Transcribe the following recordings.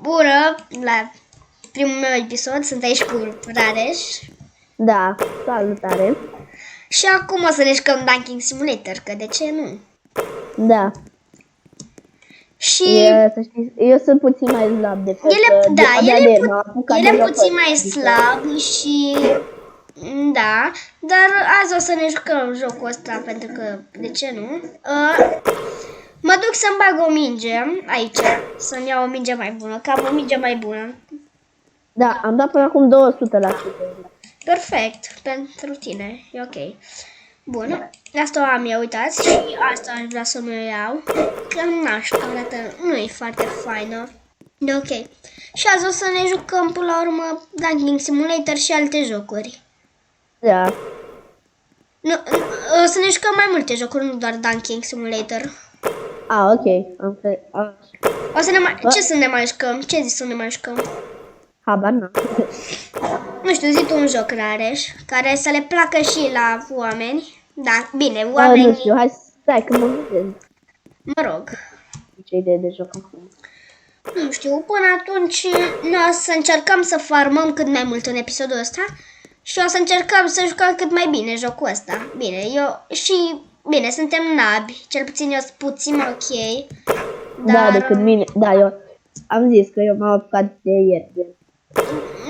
Bună, la primul meu episod, sunt aici cu Rareș. Da, salutare. Și acum o să ne jucăm Dunking Simulator, că de ce nu? Da. Și Să știți, eu sunt puțin mai slab de pe ele puțin mai slab și da, dar azi o să ne jucăm jocul ăsta pentru că de ce nu? Mă duc să-mi bag o minge aici, să-mi iau o minge mai bună, că am o minge mai bună. Da, am dat până acum 200%. Perfect, pentru tine, e ok. Bun, asta o am eu, uitați, și asta aș vrea să mă iau, că arată, nu e foarte faină, e ok. Și azi o să ne jucăm până la urmă Dunking Simulator și alte jocuri. Da. Nu, o să ne jucăm mai multe jocuri, nu doar Dunking Simulator. Ok. O să ne mai, ce să ne mai jucăm? Ce zici să ne mai jucăm? Habar n-am. Nu știu, zi tu un joc, Rareș, care să le placă și la oameni. Da, bine, oamenii... Nu știu, hai stai că mă gândesc. Mă rog. Ce idee de joc acum? Nu știu, până atunci noi o să încercăm să farmăm cât mai mult în episodul ăsta și o să încercăm să jucăm cât mai bine jocul ăsta. Bine, bine, suntem nabi, cel puțin eu sunt puțin ok. Dar... Da, decât mine. Da, eu am zis că eu m-am apucat de ieri.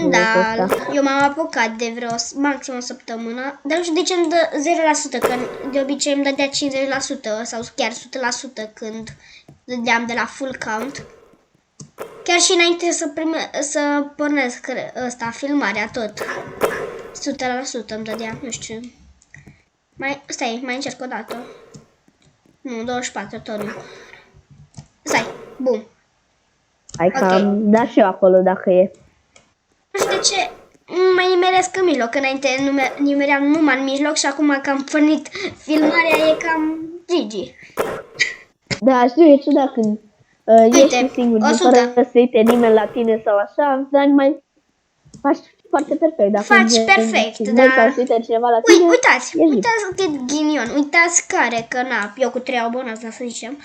Da, eu m-am apucat de vreo maxim o săptămână, dar nu știu de ce îmi dă 0%, că de obicei îmi dădea 50% sau chiar 100% când dădeam de la full count. Chiar și înainte să pornesc filmarea tot. 100% îmi dădea, nu știu. Stai, mai încerc o dată. Nu, 24, tot nu. Stai, bum. Hai că am dat și eu acolo dacă e. Nu știu de ce mai nimeresc în mijloc, că înainte nimeream numai în mijloc și acum că am pornit filmarea e cam Gigi. Da, știu, e ciudat când ești singur, fără să uite nimeni la tine sau așa, dar mai faci foarte perfect. Dacă faci perfect, da. Cineva la tine, uitați cât ghinion, uitați care, că na, eu cu 3 abonați, să zicem.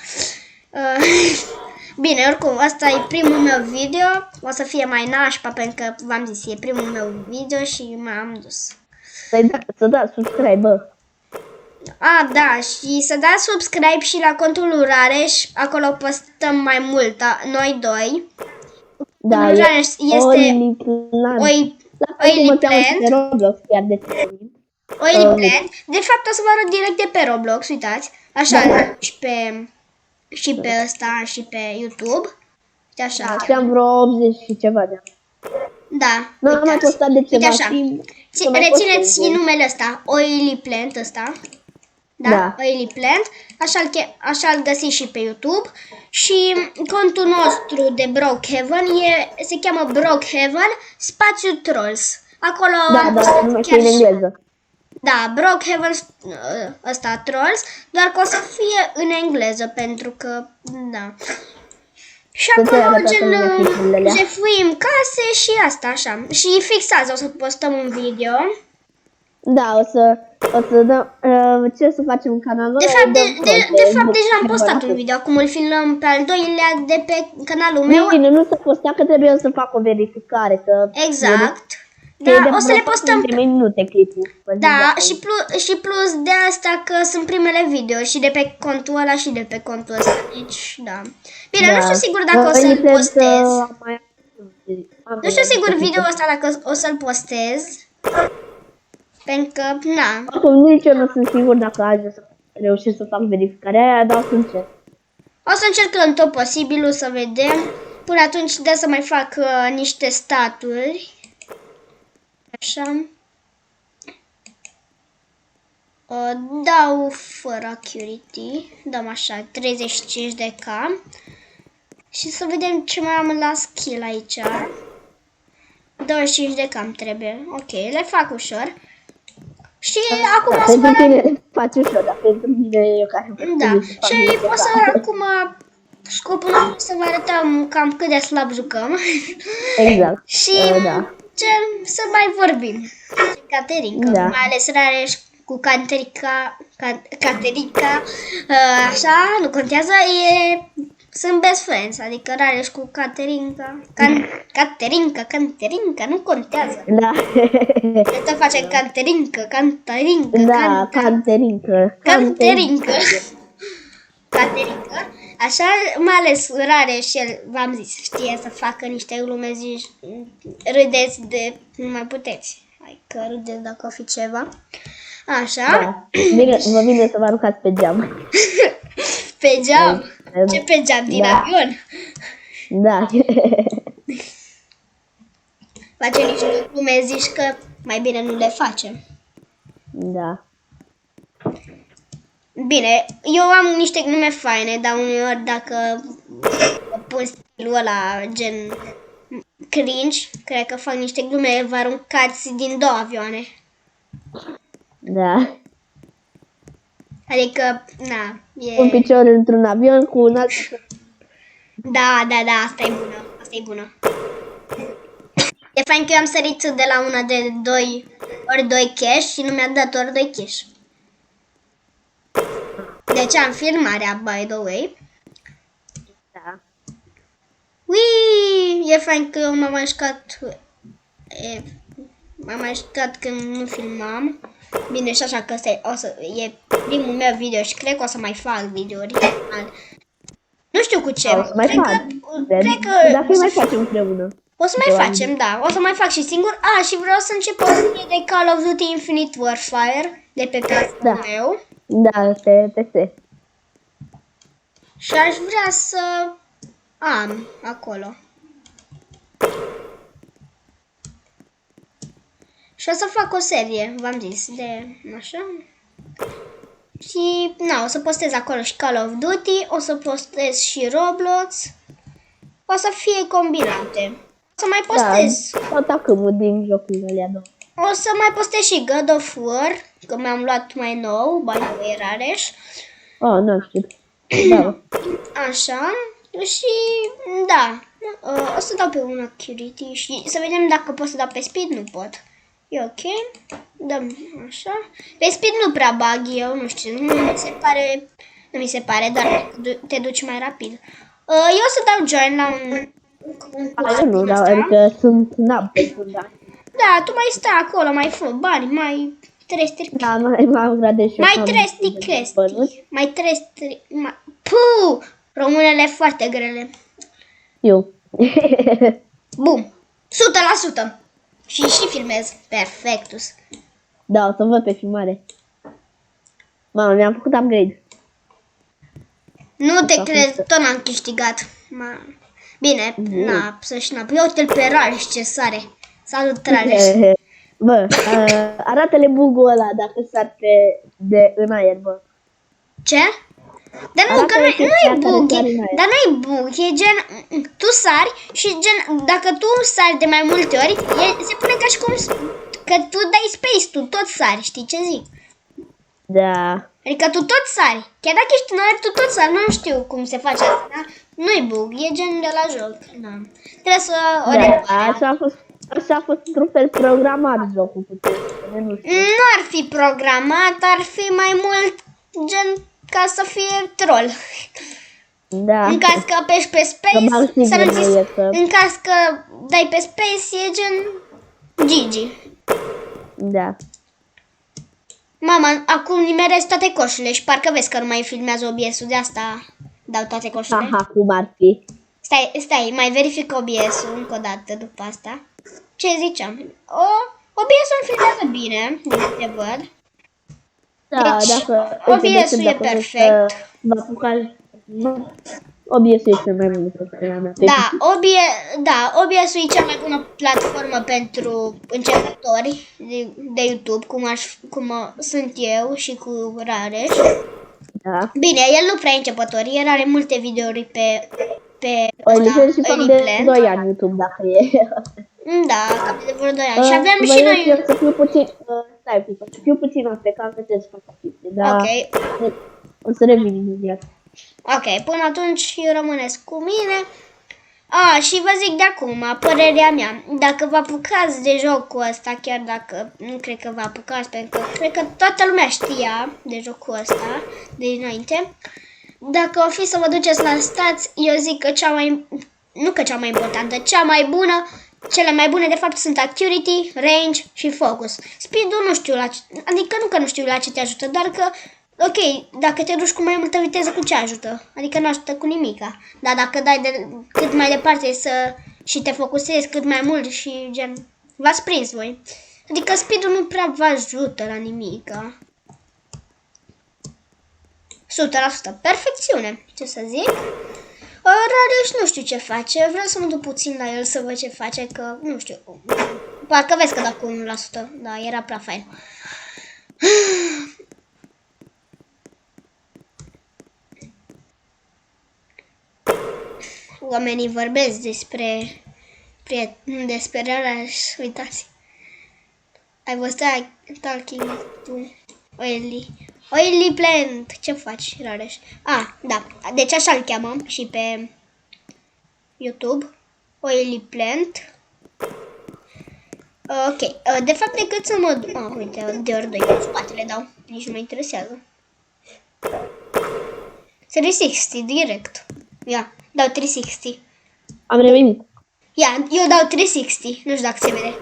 Bine, oricum, asta e primul meu video, o să fie mai nașpa, pentru că v-am zis, e primul meu video și m-am dus. Să dați subscribe, bă. Da, și să dați subscribe și la contul lui Rareș, acolo postăm mai mult, noi doi. Da, Rareș este Oily Plant. De fapt o să vă arăt direct de pe Roblox, uitați, așa, și pe ăsta și pe YouTube. Uite așa. Da, am vreo 80 și ceva de ani. Da. Nu am mai postat de ceva timp. Rețineți numele ăsta, Oily Plant ăsta. Da? Oily Plant. Așa-l găsiți și pe YouTube. Și contul nostru de Brookhaven se cheamă Brookhaven spațiu Trolls. Acolo am postat chiar în engleză. Da, Brookhaven ăsta Trolls, doar că o să fie în engleză pentru că da. Și acolo jefuim case și asta așa. Și fix azi o să postăm un video. Da, o să dăm ce să facem în canalul. De fapt deja am postat un video, acum îl filmăm pe al doilea de pe canalul meu. Bine, nu s-a postat că trebuie să fac o verificare, că exact. Da, o să le postăm. Minute clipul. Da, și plus de asta că sunt primele video și de pe contul ăla și de pe contul ăsta. Deci, da. Bine, nu știu sigur dacă o să-l postez. Nu știu sigur video ăsta dacă o să-l postez. Pentru că, na. Acum nici eu nu sunt sigur dacă azi o să reușesc să fac verificarea aia, dar o să încerc. O să încercăm tot posibilul să vedem. Până atunci de să mai fac niște staturi. Așa. Dau fără accuracy. Dăm așa 35 de K. Și să vedem ce mai am la skill aici. 25 de K trebuie. Ok, le fac ușor. Și acum o să vă arăt... faci ușor, dar pentru mine eu care... Da, și o să acum scopul nostru să vă arătăm cam cât de slab jucăm. Exact. Și să mai vorbim. Caterinca, mai ales Rareș cu Caterinca, așa, nu contează, sunt best friends, adică Rareș cu Caterinca. Caterinca, nu contează. Da. De tot face Caterinca. Da, Caterinca. Caterinca. Așa, mai ales Rareș, el, v-am zis, știe să facă niște glume, zici, râdeți de, nu mai puteți. Hai că râdeți dacă o fi ceva. Așa. Da. Vă vine să vă aruncați pe geam. Pe geam? Ce pe geam? Din avion? Da. Face niște glume, zici că mai bine nu le facem. Da. Bine, eu am niște glume faine, dar uneori dacă pun stilul ăla gen cringe, cred că fac niște glume, vă aruncați din 2 avioane. Da. Adică, na, Un picior într-un avion cu un alt... Da, asta e bună. E fain că eu am sărit de la una de 2 cash și nu mi-a dat ori 2 cash. Deci am filmarea, by the way. Da. Ui, e fain că eu m-am mai jucat. M-am mai jucat când nu filmam. Bine, și așa că e primul meu video și cred că o să mai fac videouri. Nu știu cu ce. O să mai fac. Cred că dacă mai facem împreună. o să mai facem, da. O să mai fac și singur. Și vreau să încep o serie de Call of Duty Infinite Warfare de pe PC-ul meu. Da, pe PC. Și aș vrea să am acolo. Și o să fac o serie, v-am zis, de așa. Și, o să postez acolo și Call of Duty, o să postez și Roblox. O să fie combinate. O să mai postez. Da, tot acum din jocurile alea două. O să mai postez și God of War, că mi-am luat mai nou, banii Rareș. Oh, nu știu. Da. Așa. Și, da, o să dau pe una Curity și să vedem dacă pot să dau pe Speed, nu pot. E ok. Dăm așa. Pe Speed nu prea bag eu, nu știu, nu mi se pare, dar te duci mai rapid. Eu o să dau join la un Nu, dar adică sunt nab pe fundal. Da, tu mai stai acolo, mai fă bani, mai tresti. Da, mai gradez și mai tresti chestii. Mai tresti. Puh! Românele foarte grele. Eu. Bum! 100%! Și filmez. Perfectus. Da, o să văd pe filmare. Mamă, mi-am făcut upgrade. Nu te crezi, tot n-am câștigat. Bine, să-și n-a. Eu te-l pe Rareș, ce sare. Salut, Rareș. Bă, arată-le bug-ul ăla dacă sar în aer, bă. Ce? Dar nu, că nu e bug, dar nu e bug, e gen, tu sari și gen, dacă tu sari de mai multe ori, se pune ca și cum, că tu dai space, tu tot sari, știi ce zic? Da. Adică tu tot sari, chiar dacă ești în aer, tu tot sari, nu știu cum se face asta, da? Nu e bug, e gen de la joc, da. Trebuie să o Așa a fost într-un fel programat jocul cu tine, nu ar fi programat, ar fi mai mult gen ca să fie troll. Da. În caz că apeși pe space, în caz că dai pe space, e gen Gigi. Da. Mama, acum nimerez toate coșurile și parcă vezi că nu mai filmează OBS-ul, de asta dau toate coșurile. Aha, cum ar fi. Stai, mai verific OBS-ul încă o dată după asta. Ce ziceam? OBS-ul filmează bine, din câte văd. Da, deci, dacă OBS-ul e perfect. OBS-ul e cel mai bun programă. Da, OBS-ul e cea mai bună platformă pentru începători de YouTube, cum sunt eu și cu Rareș. Da. Bine, el nu prea e începător, el are multe videouri pe O licență și fac de 2 ani YouTube, dacă e. Da, cam de vreo 2 ani. Și avem și noi... Eu să fiu puțin... Stai, să fiu puțin afecat, că trebuie să fac chestii, da. Ok. O să revin imediat. Ok, până atunci rămâneți cu mine. Și vă zic de acum, părerea mea, dacă vă apucați de jocul ăsta, chiar dacă nu cred că vă apucați, pentru că cred că toată lumea știa de jocul ăsta de dinainte, Dacă o fi să vă duceți la stați, eu zic că nu că cea mai importantă, cea mai bună, cele mai bune de fapt sunt Accuracy, Range și Focus. Speed-ul nu știu adică nu că nu știu la ce te ajută, doar că, ok, dacă te duci cu mai multă viteză, cu ce ajută? Adică nu ajută cu nimica. Dar dacă dai cât mai departe și te focusezi cât mai mult și gen, v-ați prins voi. Adică speed-ul nu prea vă ajută la nimica. 100%. Perfecțiune, ce să zic. Rareș nu știu ce face. Vreau să mă duc puțin la el să văd ce face, că nu știu. Parcă vezi că da cu 1%. Da, era prea fain. Oamenii vorbesc despre Rareș. Uitați. I was talking to Oily Plant. Ce faci, Rareș? Da. Deci așa îl cheamă și pe YouTube. Oily Plant. Ok. De fapt, decât să mă duc... uite, de ori 2 pe spatele dau. Nici nu mă interesează. 360, direct. Ia, dau 360. Am revenit. Ia, eu dau 360. Nu știu dacă se vede.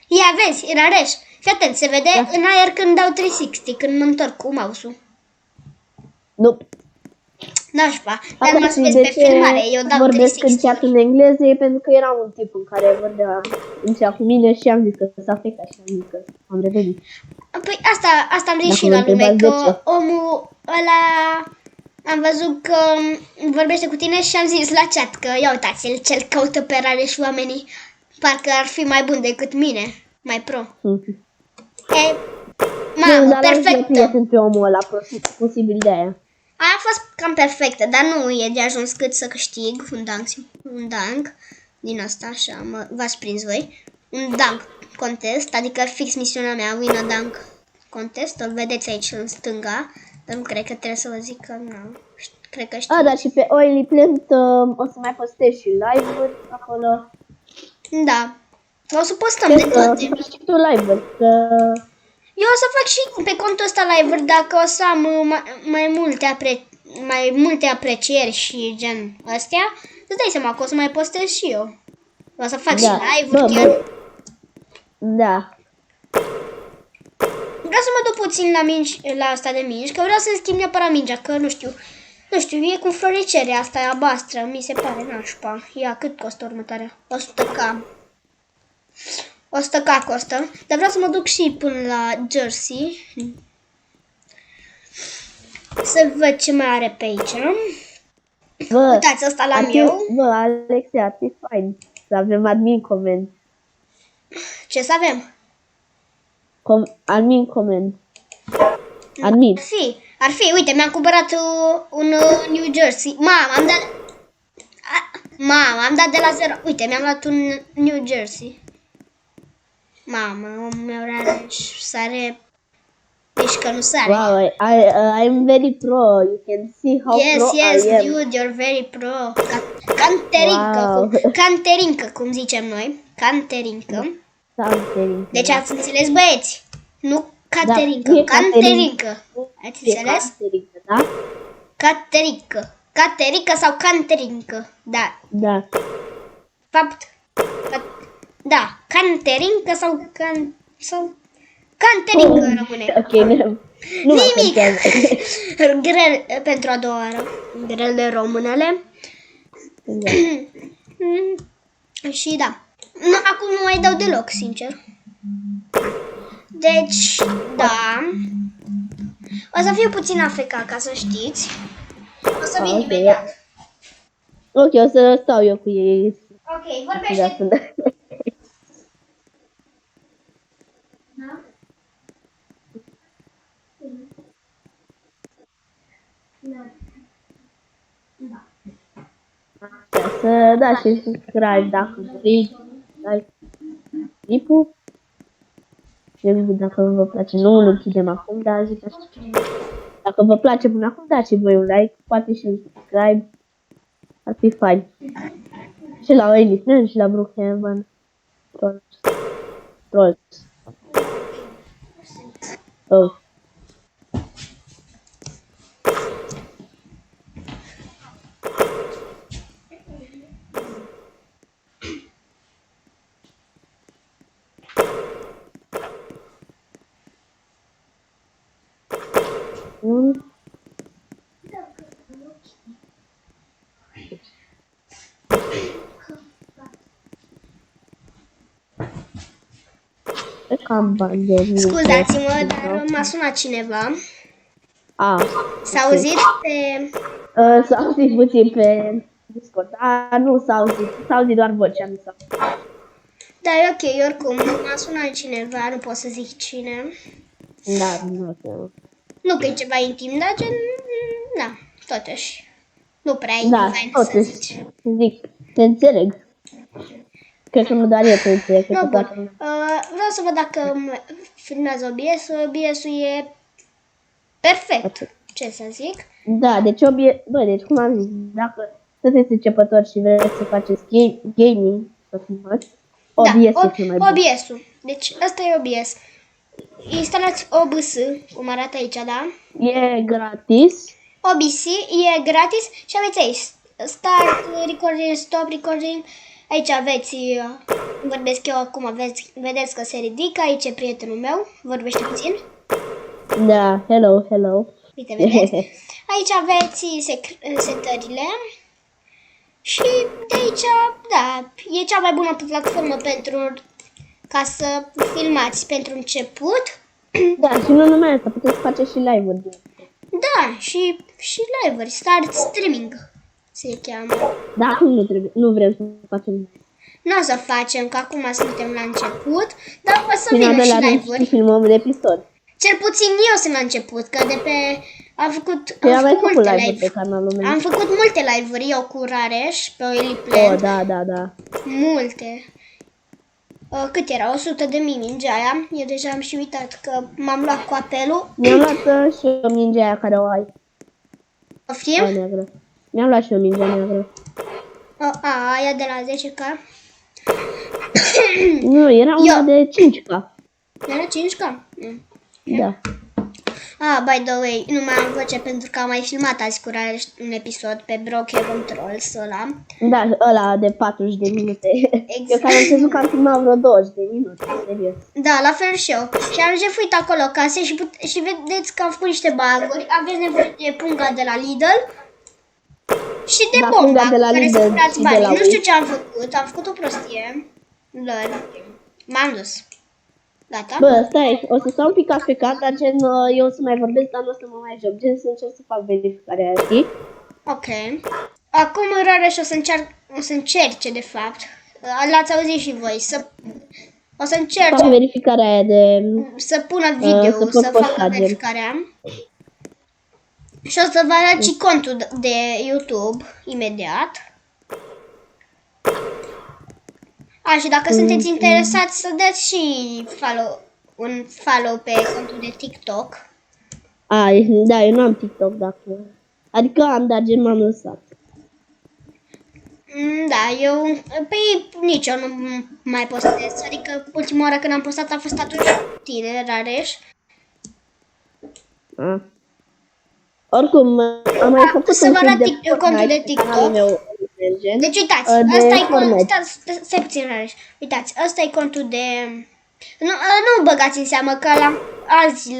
Ia, vezi, Rareș. Fii atent, se vede în aer când dau 360, când mă întorc cu mouse-ul. Nope. Nașpa, dar mă vezi pe filmare, eu dau 360. Vorbesc în chat în engleză, e pentru că era un tip în care vorbea în chat cu mine și am zis că s-a afectat și am zis că am revenit. Păi asta am zis și la lume, că omul ăla am văzut că vorbește cu tine și am zis la chat că ia uitați-l ce-l caută pe Rareș oamenii, parcă ar fi mai bun decât mine, mai pro. Mamă, perfectă. Pentru omul ăla, posibil de aia. Aia a fost cam perfectă, dar nu e de ajuns cât să câștig un dunk din asta, așa, v-ați prins voi. Un dunk contest, adică fix misiunea mea, win a dunk contest, îl vedeți aici în stânga, dar nu cred că trebuie să vă zic că nu, cred că știu. Dar și pe Oily Plant o să mai postez și live-uri acolo. Da, o să postăm de toate. Și tu live-uri, că... Eu o să fac și pe contul ăsta live-uri dacă o să am mai multe aprecieri și gen astea. Îți dai seama că o să mai postez și eu. O să fac și live-uri chiar. Da. Vreau să mă duc puțin la asta de mingi, că vreau să-mi schimb neapărat mingea, că nu știu, e cu floricerea asta albastră, mi se pare nașpa. Ia, cât costă următoarea? 100k. 100k costă, dar vreau să mă duc și până la Jersey. Să văd ce mai are pe aici. Uitați, ăsta l-am eu. Bă, Alexia, ar fi fain să avem admin comment. Ce să avem? Admin comment. Admin. Ar fi, uite, mi-am cumpărat un New Jersey. Am dat de la 0. Uite, mi-am luat un New Jersey. Mamă, omul meu sare. Deci că nu sare. Wow, I'm very pro. You can see how pro I am. Yes, dude, you're very pro. Canterincă, cum zicem noi. Canterincă. Deci ați înțeles, băieți? Nu Caterincă, Canterincă. Ați înțeles? Da? Caterincă. Caterincă sau Canterincă. Da. Da. Fapt. Da, Canterincă sau Canterincă rămâne. Ok, nu nimic. Grel pentru a doua oară. Grel de românele. Da. Și da. Acum nu mai dau deloc, sincer. Deci, da. O să fiu puțin afecat, ca să știți. O să vin imediat. Ok, o să stau eu cu ei. Ok, vorbește. Să dați și subscribe dacă vreți. Like clipul. Și dacă vă place, nu îl închidem acum, dar zic așa. Dacă vă place până acum, dați și voi un like, poate și un subscribe. Ar fi fain. Și la Oily Plant și la Brookhaven. Trolls. Oh. Nu. Cam bani de mine. Scuzați-mă, dar m-a sunat cineva. A, S-a auzit pe... s-a auzit puțin pe Discord. Nu s-a auzit. S-a auzit doar vocea, nu s-a auzit. Da, e ok, oricum, m-a sunat cineva, nu pot să zic cine. Da, nu știu. Nu că e ceva intim, dar gen... Da, totuși. Nu prea e Da, fain să totuși, zici. zic, te înțeleg. Cred că nu doar eu te înțeleg, cred No, că bun. toată lumea. Vreau să văd dacă filmează OBS-ul. OBS-ul e perfect. Ce să zic? Da, deci bă, deci cum am zis, dacă sunteți începători și vreți să faceți gaming, să filmați, OBS Da, e cel mai bun. OBS-ul. Deci ăsta e OBS. Instalați OBS, cum arată aici, da? E gratis. OBS e gratis și aveți aici Start Recording, Stop Recording. Aici aveți, vorbesc eu acum, vedeți că se ridică, aici e prietenul meu, vorbește puțin. Da, hello. Uite, vedeți? Aici aveți setările. Și de aici, da, e cea mai bună platformă ca să filmați pentru început. Da, și nu numai asta, puteți face și live-uri. Da, și live-uri, start streaming se cheamă. Da, acum nu vrem să facem. Nu o să facem, că acum suntem la început, dar o să Și în vină al și doilea rând și live-uri. filmăm un episod. Cel puțin eu sunt la început, că de pe... Am făcut Eu am mai făcut multe live-uri live. pe canalul meu. Am făcut multe live-uri, eu cu Rareș, pe Elipland. Da. Multe. Cât era? 100 de mii mingea aia. Eu deja am și uitat că m-am luat cu apelul. Mi-am luat și o minge aia care o ai. Poftim? Aia neagră. Mi-am luat și o minge neagră. Aia de la 10k. Nu, era una de 5K. Era 5k? Da. By the way, nu mai am voce pentru că am mai filmat azi cu Rareș un episod pe Brockhaven Trolls ăla. Da, ăla de 40 de minute. Exact. Eu care am crezut că am filmat vreo 20 de minute, serios. Da, la fel și eu. Și am jefuit acolo case și vedeți că am făcut niște baguri. Aveți nevoie de punga de la Lidl și de Da, bomba punga de la cu care Lidl să curați și de banii. la Nu știu Wish. ce am făcut, am făcut o prostie. Lol. M-am dus. Gata? Bă, stai, o să stau un pic afecat, dar gen, eu o să mai vorbesc, dar nu o să mă mai joc. Gen, să încerc să fac verificarea aia, știi? Ok. Acum Rareș o să încerce, de fapt. L-ați auzit și voi. O să încerce Fac verificarea aia de... să pună video, să pot să facă posta, gen. verificarea. Și o să vă arăt și contul de YouTube imediat. Și dacă sunteți interesați să dați și un follow pe contul de TikTok. Da, eu nu am TikTok, dacă... Adică am, dar gen m-am lăsat. Da, păi nici eu nu mai postez. Adică ultima oară când am postat a fost atunci cu tine, Rareș. Oricum, am mai făcut să un vă clip arăt de contul de Fortnite pe TikTok. canalul meu, gen. Deci uitați, de ăsta e Fortnite. contul, stai puțin, Rareș. Uitați, ăsta e contul de... Nu băgați în seamă că azi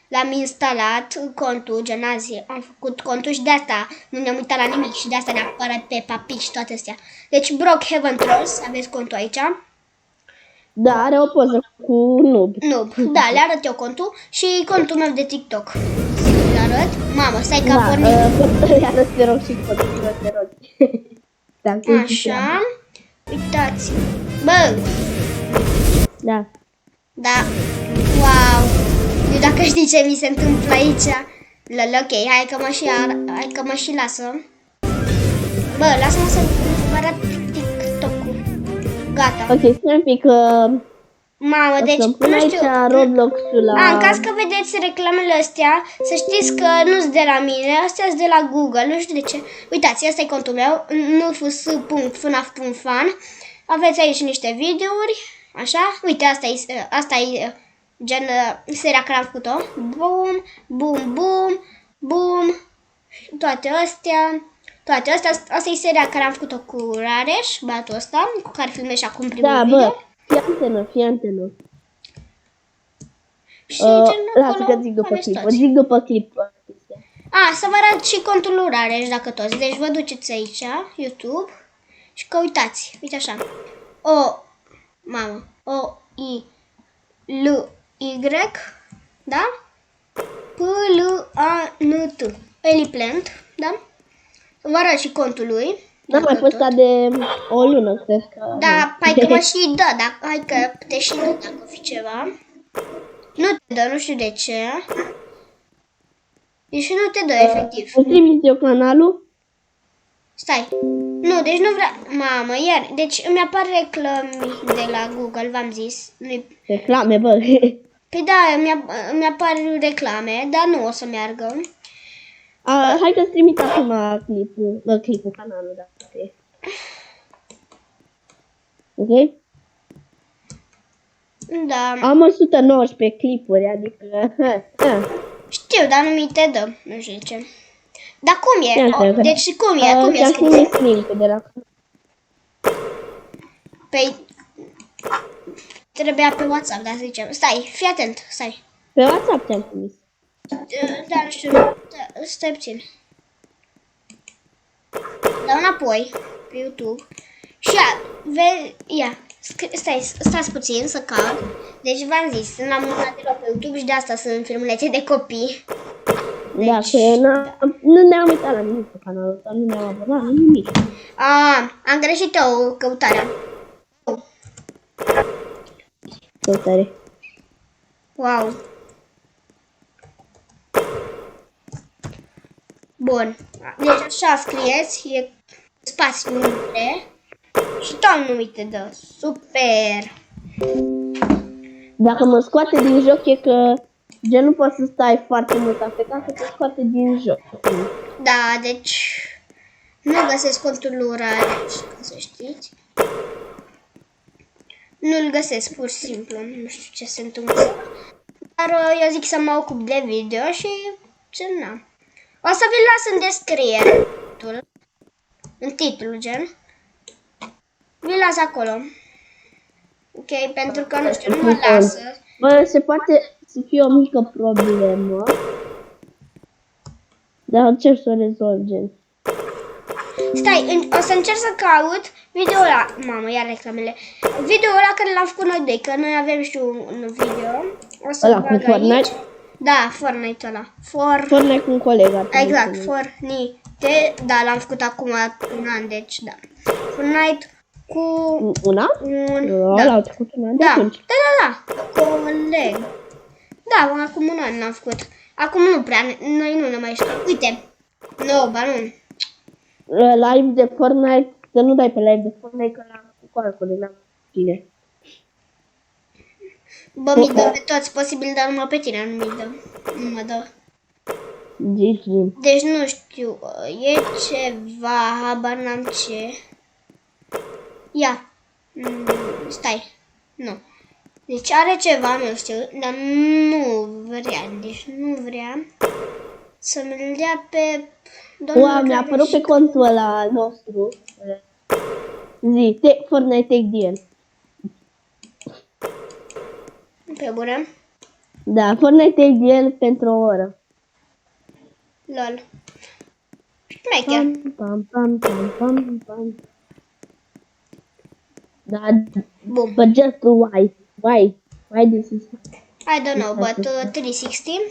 l-am instalat contul, gen azi am făcut contul și de asta nu ne-am uitat la nimic și de asta ne-a apărat pe papici și toate astea. Deci Brockhaven Trolls, aveți contul aici. Da, are o poză cu noob. Da, le arăt eu contul și contul meu de TikTok. Le arăt. Mamă, stai că a pornit. Da, arăt te rog și contul, te rog. Așa. Uitați. Bă, Da. da. Wow. Eu dacă știi ce mi se întâmplă aici. Lol, ok, hai că mă și lasă. Bă, lasă-mă să vă arăt TikTok-ul. Gata. Ok, stai un pic, Mamă, deci, să pun nu aici știu. Roblox-ul la... În caz că vedeți reclamele astea, să știți că nu sunt de la mine, astea sunt de la Google, nu știu de ce. Uitați, asta e contul meu, nufus.funaf.fan. Aveți aici niște videouri, așa. Uite, asta e gen seria care am făcut-o. Boom, boom, boom, boom. Toate astea. Asta e seria care am făcut-o cu Rareș, băiatul ăsta, cu care filmez și acum primul Da, video. bă, fii antenă. Și gen Lasă acolo că zic după aveți clip. toți. Zic după clip. Să vă arăt și contul lui Rareș dacă toți. Deci vă duceți aici, YouTube, și căutați. Uite așa. O-I-L-Y, da? P-L-A-N-T. Eliplant, da? Vă arăt și contul lui. N-am mai postat de o lună, cred că. Da, hai că mă și dă, hai că te și dă dacă o fi ceva. Nu te dă, nu știu de ce. Deci nu te dă, efectiv. Îmi trimis eu canalul? Stai. Nu, deci nu vreau... Mamă, iar... Deci îmi apar reclame de la Google, v-am zis. Reclame, bă. Păi da, îmi apar reclame, dar nu o să meargă. Hai că-ți trimit acum clipul canalul, dacă e. Ok? Da. Am 119 clipuri, adică... Știu, dar nu mi te dă. Nu știu de ce. Dar cum e? Deci cum e? Cum e ți-am scris? trimis link-ul de la... Păi... Trebuia pe WhatsApp, dar să zicem. Stai, fii atent, stai. Pe WhatsApp ți-am trimis. Da, nu știu. Da, stai puțin. Dau înapoi pe YouTube. Și stați puțin să caut. Deci v-am zis, n-am uitat deloc pe YouTube și de asta sunt filmulețe de copii. Da, că nu ne-am uitat la nimic pe canalul ăsta, nu ne-am abonat, nu nimic. Am greșit eu căutarea. Căutare. Wow. Bun. Deci așa scrieți, e spațiu între și tot nu mi te dă. Super. Dacă mă scoate din joc e că gen nu poți să stai foarte mult afectat, că te scoate din joc. Da, deci nu găsesc contul lui Rareș, ca să știți. Nu-l găsesc, pur și simplu, nu știu ce se întâmplă. Dar eu zic să mă ocup de video și ce n-am. O să vi-l las în descriere, în titlu, gen. Vi-l las acolo. Ok, pentru că nu știu, nu mă lasă. Bă, se poate să fie o mică problemă, dar încerc să o rezolvem. Stai, o să încerc să caut video ăla. Mamă, iar reclamele. Video ăla care l-am făcut noi doi, că noi avem și un video. O să Ăla bag cu Fortnite? aici. Da, Fortnite ăla. Fortnite cu un coleg. Exact, Fortnite. Da, l-am făcut acum un an, deci da. Fortnite cu un an? Da. L-au trecut un an de atunci. Da. Coleg. Da, acum un an l-am făcut. Acum nu prea, noi nu ne mai știm. Uite. Nu. Live de Fortnite, să nu dai pe live de Fortnite, că l-am cu calcul, n-am tine. Bă, mi dă pe toți posibil, dar numai pe tine nu mi dă. Nu mă dă. Deci nu știu, e ceva, habar n-am ce. Ia. Stai. Nu. Deci are ceva, nu știu, dar nu vrea să mi-l dea pe domnul Mi-a apărut pe contul ăla nostru. Fortnite Take DL. Pe bune? Da, Fortnite Take DL pentru o oră. Lol. Șmecher. Pam. Da, Bun. but just why? Why this is... I don't know, but 360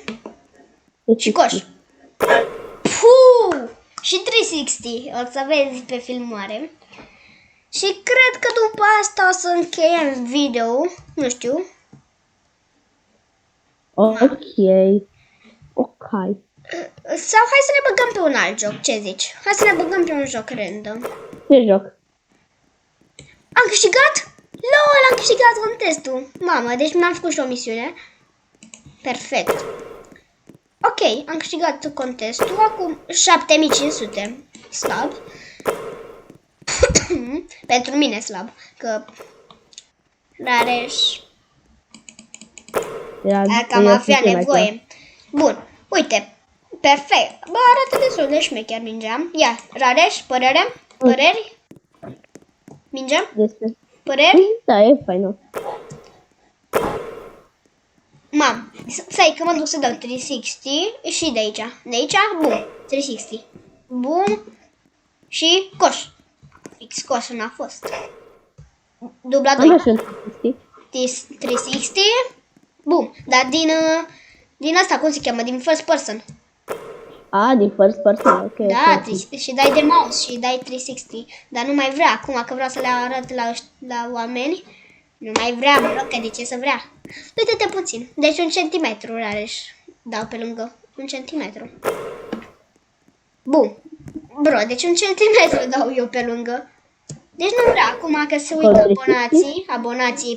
și coș. Puh! Și 360, o să vezi pe filmare. Și cred că după asta o să încheiem video, nu știu. Ok. Sau hai să ne băgăm pe un alt joc, ce zici? Hai să ne băgăm pe un joc random. Ce joc? Am câștigat? LOL, am câștigat contestul. Mamă, deci mi-am făcut și o misiune. Perfect. Ok, am câștigat contestul. Acum 7500. Slab. Pentru mine slab. Că Rareș cam avea nevoie. Bun, uite. Perfect. Bă, arată destul de șmecher mingea. Ia, Rareș, păreri? Mingea? Păreri? Da, e faină. Mam, stai că mă duc să dau 360 și de aici. De aici, bum, 360. Bum și coș. Fix coș n-a fost. Dubla 2. Am și un 360. 360. Bum, dar din asta, cum se cheamă? Din first person. Din first person, ok. Da, ok. și dai de mouse și dai 360. Dar nu mai vrea acum că vreau să le arăt la oameni. Nu mai vrea, mă rog, că de ce să vrea? Uite-te puțin. Deci 1 centimetru are și dau pe lângă. 1 centimetru. Bun. Bro, deci 1 centimetru dau eu pe lângă. Deci nu vrea acum că se uită abonații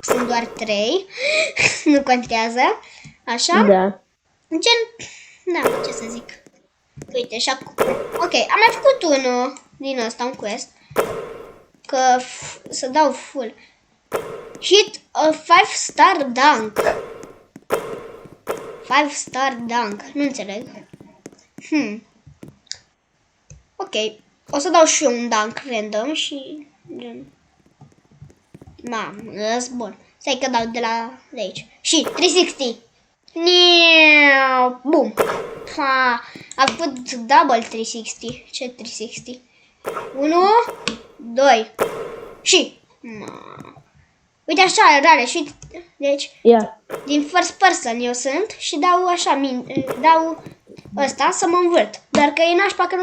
sunt doar 3. Nu contează. Așa? Da. Gen, da, ce să zic. Uite, și acum. Ok, am mai făcut unul din ăsta, un quest. Că să dau full. Hit a 5-star dunk. 5-star dunk. Nu înțeleg. Ok. O să dau și eu un dunk random și... Mamă, ăs bun. Stai că dau de aici. Și 360. Niau. Bum. Ha. A făcut double 360. Ce 360? 1, 2. Și... Uite așa, rare și... Deci, din first person eu sunt și dau așa, dau ăsta să mă învârt. Dar că e nașpa că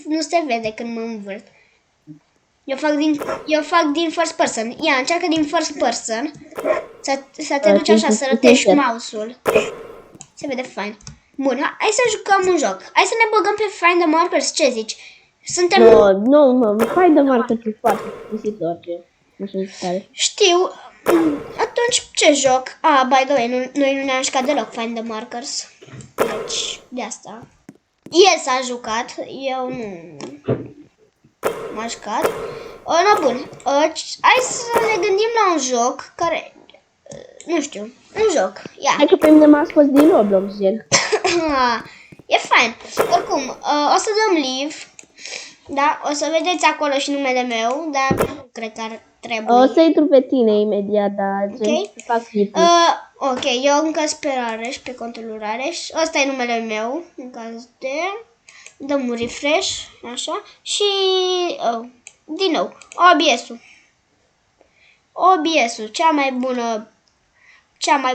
nu se vede când mă învârt. Eu fac din first person. Ia, încearcă din first person să te duci așa, să rotești mouse-ul. Se vede fain. Bun, hai să jucăm un joc. Hai să ne băgăm pe Find the Markers, ce zici? Suntem... Nu, Find the Markers e foarte pisitor. Știu. Atunci ce joc? By the way, noi nu ne-am jucat deloc Find the Markers. Deci, de asta. El s-a jucat, eu nu m-am jucat. No, bun. Hai să ne gândim la un joc care... Nu știu, un joc. Ia. Hai că pe mine m-a scos din Roblox, gen. E fain. Oricum, o să dăm live. Da, o să vedeți acolo și numele meu, dar nu cred că ar trebui. O să intru pe tine imediat, dar fac clip. Ok, eu încă sper Areș pe contul Areș. Ăsta e numele meu, în caz de... Dăm un refresh, așa. Și, din nou, OBS-ul. OBS-ul, cea mai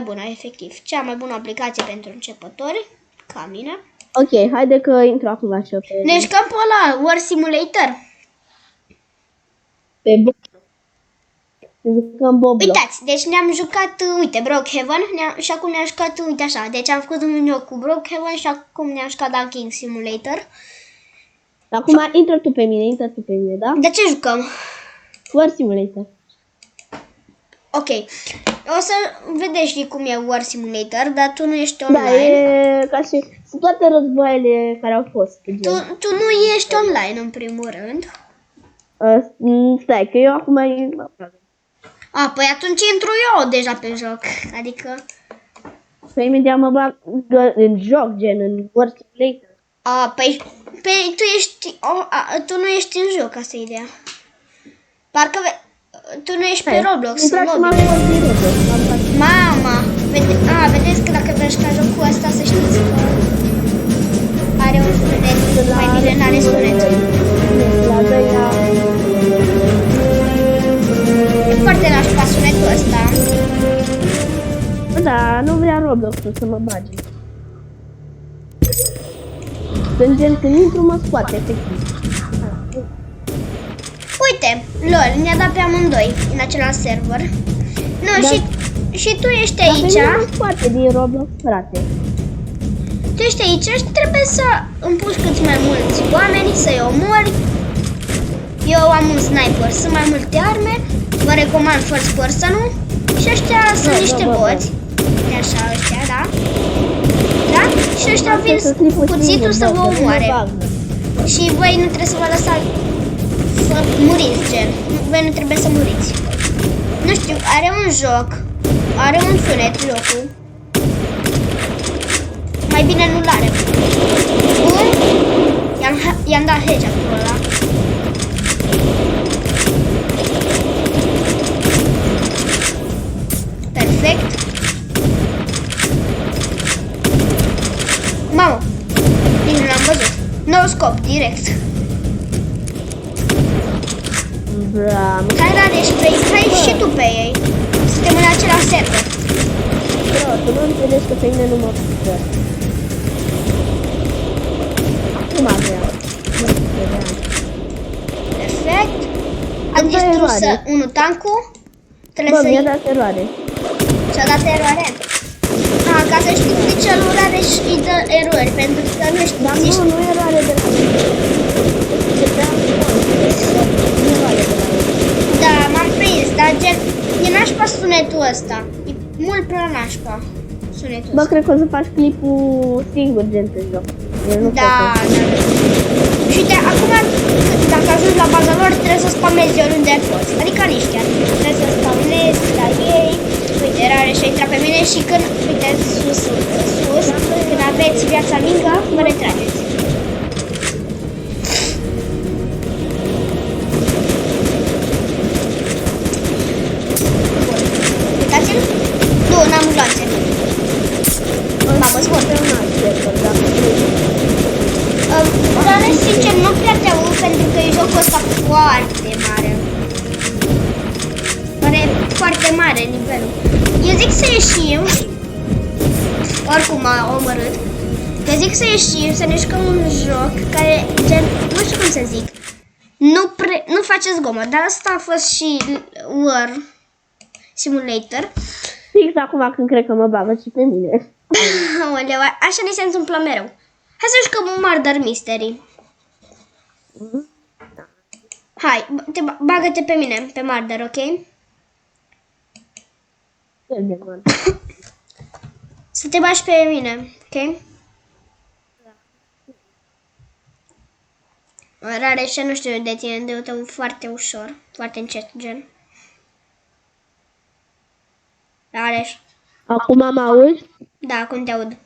bună, efectiv. Cea mai bună aplicație pentru începători, ca mine. Ok, haide că intru acum și eu pe... Ne jucăm pe ăla, War Simulator. Pe ne jucăm Boblo. Uitați, deci ne-am jucat, uite, Brookhaven și acum ne-am jucat, uite așa. Deci am făcut un joc cu Brookhaven și acum ne-am jucat Dunking Simulator. Acum intră tu pe mine, da? De ce jucăm? War Simulator. Ok. O să vedeți cum e War Simulator, dar tu nu ești online. Da, e ca și sunt toate războaiele care au fost. Tu nu ești online, în primul rând. Stai, că eu acum... Păi atunci intru eu deja pe joc. Adică... Păi imediat mă bag în joc, gen, în War Simulator. Păi tu nu ești în joc, asta e ideea. Parcă tu nu ești pe Roblox. Mama! Vedeți că dacă vrei ca jocul ăsta, să știți că are un sunet, mai bine n-are sunet. E foarte nașpa sunetul ăsta. Da, nu vrea Roblox-ul să mă bage. Sunt gen, când intru mă scoate, efectiv. Uite, lol, ne-a dat pe amândoi în același server. Nu, și tu ești aici. Dar pe scoate din Roblox, frate. Tu ești aici și trebuie să împuși cât mai mulți oameni, să-i omori. Eu am un sniper, sunt mai multe arme. Vă recomand first person-ul. Și ăștia sunt niște boți. Așa, ăștia, da? Da? Și ăștia vin cu cuțitul să vă omoare. Și voi nu trebuie să vă lăsați să muriți, gen. Voi nu trebuie să muriți. Nu știu, are un joc. Are un sunet jocul. Mai bine nu l-are. Bun. I-am dat hedge-ul ăla. Perfect. direct. Da, Hai, Rareș, hai și tu pe ei. Suntem în același server. bro, tu nu înțelegi că pe mine nu mă putea. Acum aveam. Perfect. A Bă, distrus eroare. unul tancul. Bă, Trebuie mi-a să-i... dat eroare. Și-a dat eroare. Ca să știi de ce lui Rareș îi dă erori, pentru că nu știu. Dar nu e eroare de la mine. Nu eroare de la mine. Da, m-am prins, dar gen, e nașpa sunetul ăsta. E mult prea nașpa sunetul Bă, ăsta. cred că o să faci clipul singur, gen, pe joc. Eu nu Da, cred că- da. Și uite, acum, dacă ajungi la baza lor, trebuie să spamezi oriunde ai fost. Adică nici chiar. Trebuie să spamezi la ei. Uite, Rareș a intrat pe mine și când, uite, sus, când aveți viața lingă, vă retrageți. Uitați-l? Nu, n-am gloanțe. Am văzut. Pe un alt server, da. Dar, sincer, nu prea te aud pentru că e jocul ăsta foarte mare. Are foarte mare nivelul. Eu zic să ieșim. Oricum m-a omorât. Eu zic să ieșim, să ne jucăm un joc care, gen, nu știu cum să zic. Nu face zgomot, dar asta a fost și War Simulator. Fix acum când cred că mă bagă și pe mine. Aoleu, așa ne se întâmplă mereu. Hai să jucăm un Murder Mystery. Hai, bagă-te pe mine, pe Murder, ok? Să te bagi pe mine, ok? Rareș, nu știu de tine, de tău foarte ușor, foarte încet, gen. Rareș. Acum mă auzi? Da, acum te aud.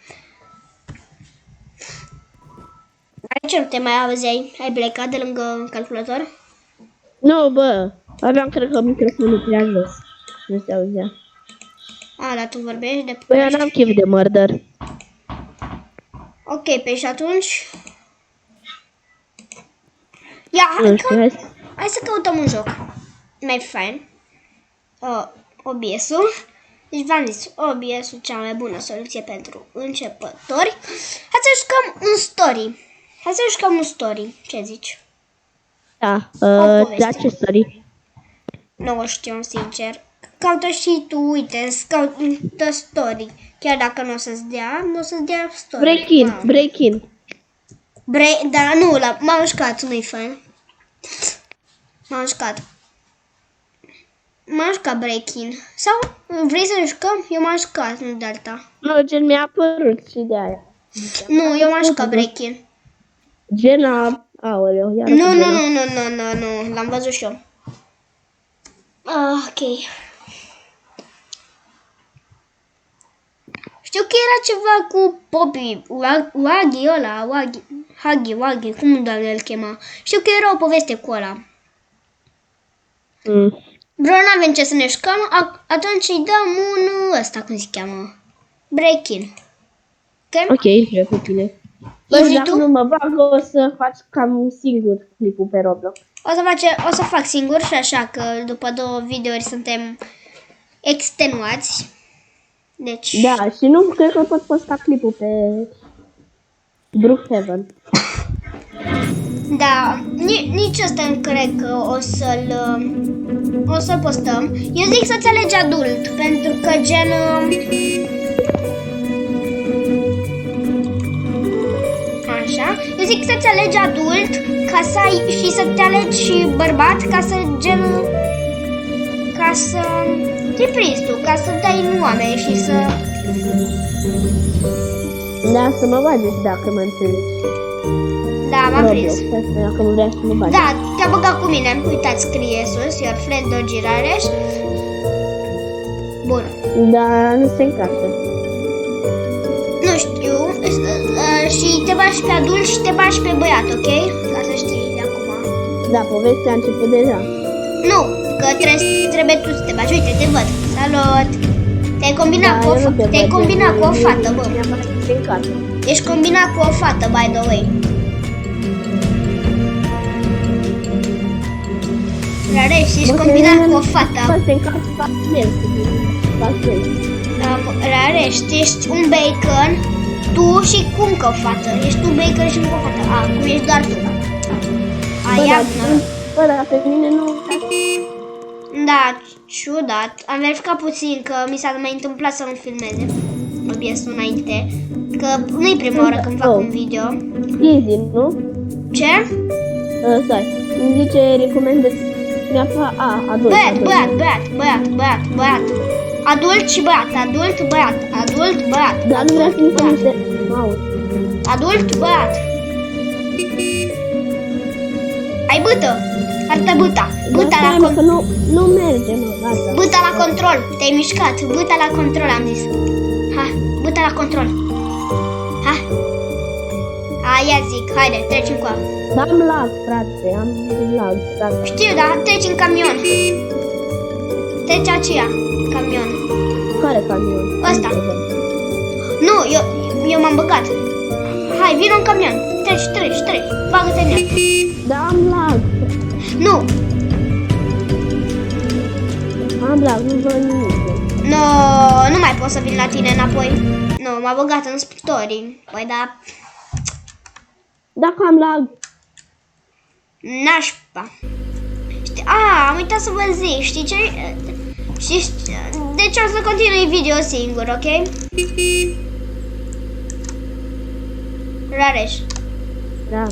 De ce nu te mai auzeai? Ai plecat de lângă calculator? Nu, bă. Aveam, cred că, microfonul prea jos. Nu se auzea. A, dar tu vorbești de... Bă, eu n-am chef de murder. Ok, pe și atunci... Ia, Nu știu, hai. hai să căutăm un joc mai fain. OBS-ul. Deci v-am zis, OBS-ul cea mai bună soluție pentru începători. Hai să jucăm un story. Hai să jucăm un story. Ce zici? Da, poveste. la ce story? Nu știu, sincer. Caută și tu, uite, caută story. Chiar dacă nu o să-ți dea, nu o să-ți dea story. Break-in, Wow. break-in. Da, nu, m-am jucat, nu-i fain. M-am jucat. M-am jucat break-in. Sau vrei să jucăm? Eu m-am jucat, nu de alta. Nu, gen mi-a apărut și de aia. Nu, eu m-am jucat break-in. Gena, aoleu, iar Nu, l-am văzut și eu. Ok. Știu că era ceva cu Poppy, Waggy ăla, Huggy, cum doamne îl chema. Știu că era o poveste cu ăla. Bro, n-avem ce să ne jucăm, atunci îi dăm un ăsta, cum se cheamă, break-in. Ok, vreau cu tine. Bă, Ești dacă tu? nu mă bag, o să faci cam un singur clipul pe Roblox. O să fac singur și așa că după 2 videouri suntem extenuați. Deci, Da, și nu cred că pot posta clipul pe Brookhaven. da, nici ăsta nu cred că o să-l postăm. Eu zic să-ți alegi adult, pentru că gen... Așa, eu zic să-ți alegi adult ca să ai și să te alegi și bărbat ca să gen... Ca să te prinzi tu, ca să dai în oameni și să... Da, să mă bage și dacă mă înțelegi. Da, m-am prins. Dacă nu vrea să mă bage. Da, te-a băgat cu mine. Uitați, scrie sus, your friend Dogi Rareș. Bun. Da, nu se încarcă. Nu știu. Și te bagi pe adult și te bagi pe băiat, ok? Ca să știi de acum. Da, povestea a început deja. Nu, că trebuie tu să te bagi. Uite, te văd. Salut! Te-ai combinat Da, cu o eu nu te te-ai văd, combinat cu o fată, bă. Se încarcă. Ești combinat cu o fată, by the way. Rareș, ești combinat cu o fată. Poate încarci Rareș, ești un bacon, tu și cu încă o fată. Ești tu bacon și încă o fată. Acum ești doar tu. Aia, Bă, dar pe mine nu... da, ciudat. Am verificat puțin că mi s-a mai întâmplat să nu filmeze OBS-ul înainte. Că nu-i prima oară când fac un video. Easy, nu? Ce? Stai, îmi zice recomandă mi-a adult. Băiat. Adult și băiat, adult, băiat. Dar nu vrea să mi se niște mouse. Adult, băiat. Ai bâtă. Arată bâta. Bâta la control. Că nu merge, mă, gata. Bâta la control. Te-ai mișcat. Bâta la control, am zis. Ha, bâta la control. Ha. Aia zic, haide, trecem cu ea. Dar am lag, frate, am lag, frate. Știu, da, treci în camion. Treci aceea, camion. Care camion? Ăsta. Nu, eu m-am băgat. Hai, vino în camion. Treci. Bagă-te în el. Da, am lag. Nu. Am lag, nu văd nimic. No, nu mai pot să vin la tine înapoi. Nu, m-a băgat în story. Păi da, Dacă am lag, nașpa. Am uitat să vă zic, știi ce? Deci o să continui video singur, ok? Rareș. da.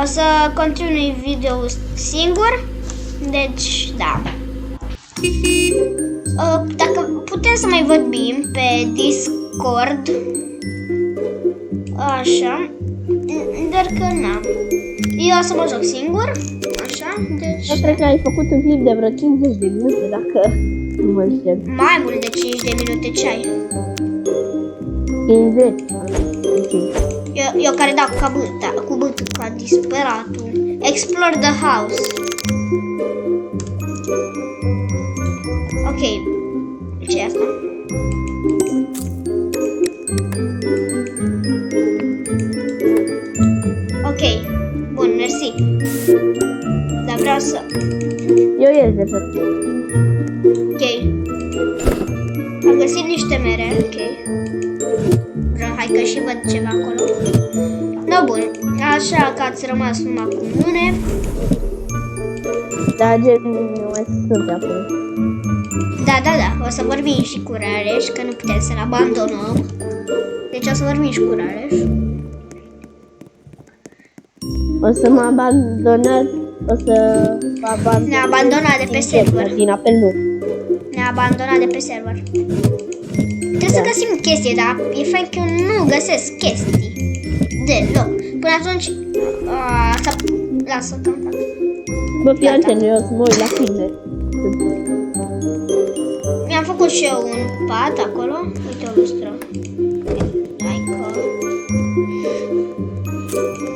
O să continui video singur. Deci, da. Dacă putem să mai vorbim pe Discord. Așa. Doar că n-am. Eu o să mă joc singur. Așa, deci... Eu cred că ai făcut un clip de vreo 50 de minute, dacă nu mă înșel. Mai mult de 5 de minute, ce ai? 50. Eu care dau cu bâtă, ca disperatul. Explore the house. Ok. Ce e asta? Ok. Bun, mersi. Dar vreau să... Eu ies de pe. Ok. Am găsit niște mere, ok. Hai că și văd ceva acolo. No, bun. Așa că ați rămas numai cu mâne. Da, gen, nu mai sunt acolo. Da. O să vorbim și cu Rareș, că nu putem să-l abandonăm. Deci o să vorbim și cu Rareș. O să mă abandonați, o să mă abandonați. Ne-a abandonat de pe server. Din apel nu. Ne-a abandonat de pe server. Trebuie să găsim chestii, dar e fain că eu nu găsesc chestii. Deloc. Până atunci... Lasă-o cam fac. Bă, fii atent, eu o să mă uit la filme. Mi-am făcut și eu un pat acolo. Uite o lustră. Hai că...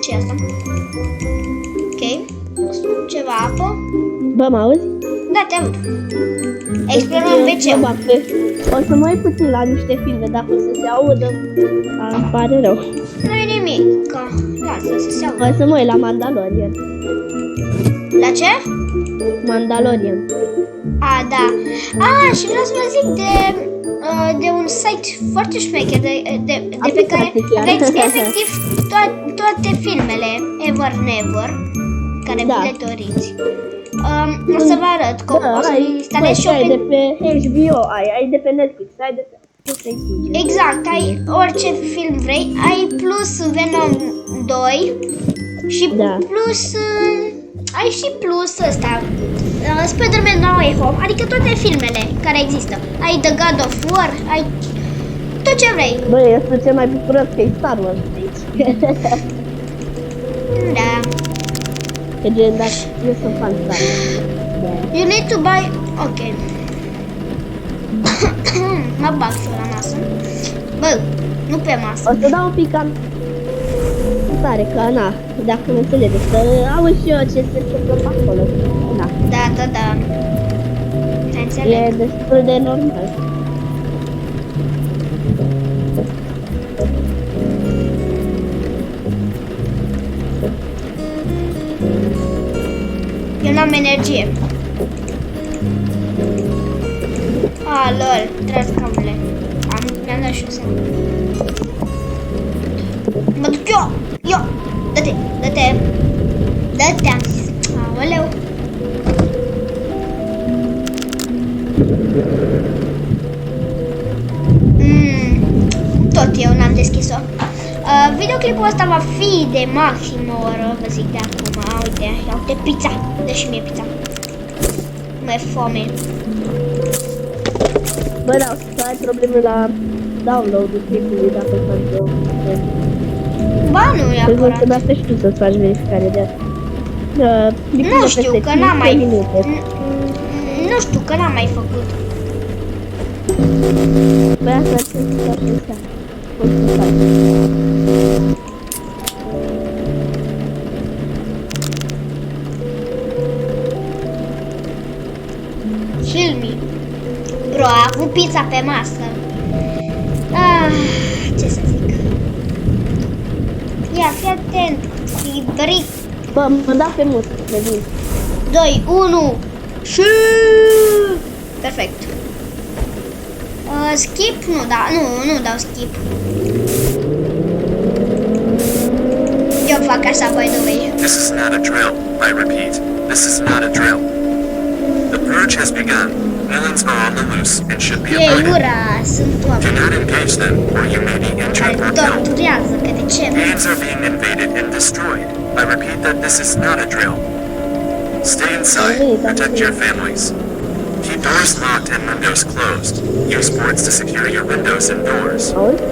Ce e asta? Ok. Ceva apă. Bă, mă auzi? Da, te aud. Explorăm WC-ul. O să mă uit puțin la niște filme, dacă o să se audă, îmi pare rău. Nu e nimic. Lasă să se audă. O să mă uit la Mandalorian. La ce? Mandalorian. Da. Și vreau să vă zic de un site foarte șmecher de pe care aveți efectiv toate filmele Ever Never care vi le doriți. O să vă arăt cum o să instalez și eu ai de pe HBO, ai de pe Netflix, ai de pe... Exact, ai orice film vrei, ai plus Venom 2 și plus... ai și plus ăsta, Spider-Man No Way Home, adică toate filmele care există. Ai The God of War, ai tot ce vrei. Băi, eu sunt cel mai bucuros că e Star Wars aici. Da. Că gen, dar eu sunt fan Star Wars. You need to buy... Ok. Mă bag și la masă. Bă, nu pe masă. O să dau un pic cam tare, că na, dacă nu înțelegeți, să auzi și eu ce se întâmplă pe acolo. Da. Da. Te înțeleg. E destul de normal. Eu n-am energie. Ah, lol, dragi camule. Mi-am dat și eu seama. Mă duc eu, dă-te, am zis. Aoleu. Tot eu n-am deschis-o. Videoclipul ăsta va fi de maxim o oră, vă zic de acum. Uite, ia uite pizza, dă și mie pizza. Mă-e foame. Bă, da, o să ai probleme la download-ul clipului dacă faci o... Ba, nu e Păi nu apărat. trebuia să știu să-ți faci verificare de asta. Nu știu, că n-am mai... Nu știu, că n-am mai făcut. Băi, asta trebuie să faci asta. Poți să faci. Filmi. Bro, a avut pizza pe masă. Ah, ce să zic. Ia, fii atent. Hibrid. Bă, mă da pe mult, revin. 2, 1 și... Perfect. Skip? Nu, da, nu dau skip. Eu fac așa, by the way. This is not a drill. I repeat, this is not a drill. The purge has begun. Villains are on the loose and should be Ei, avoided. ura, sunt Do oameni not engage them, or you may be injured care or killed. torturează, că de ce? Games are being invaded and destroyed. I repeat that this is not a drill. Stay inside. Protect your families. Keep doors locked and windows closed. Use boards to secure your windows and doors. Auzi?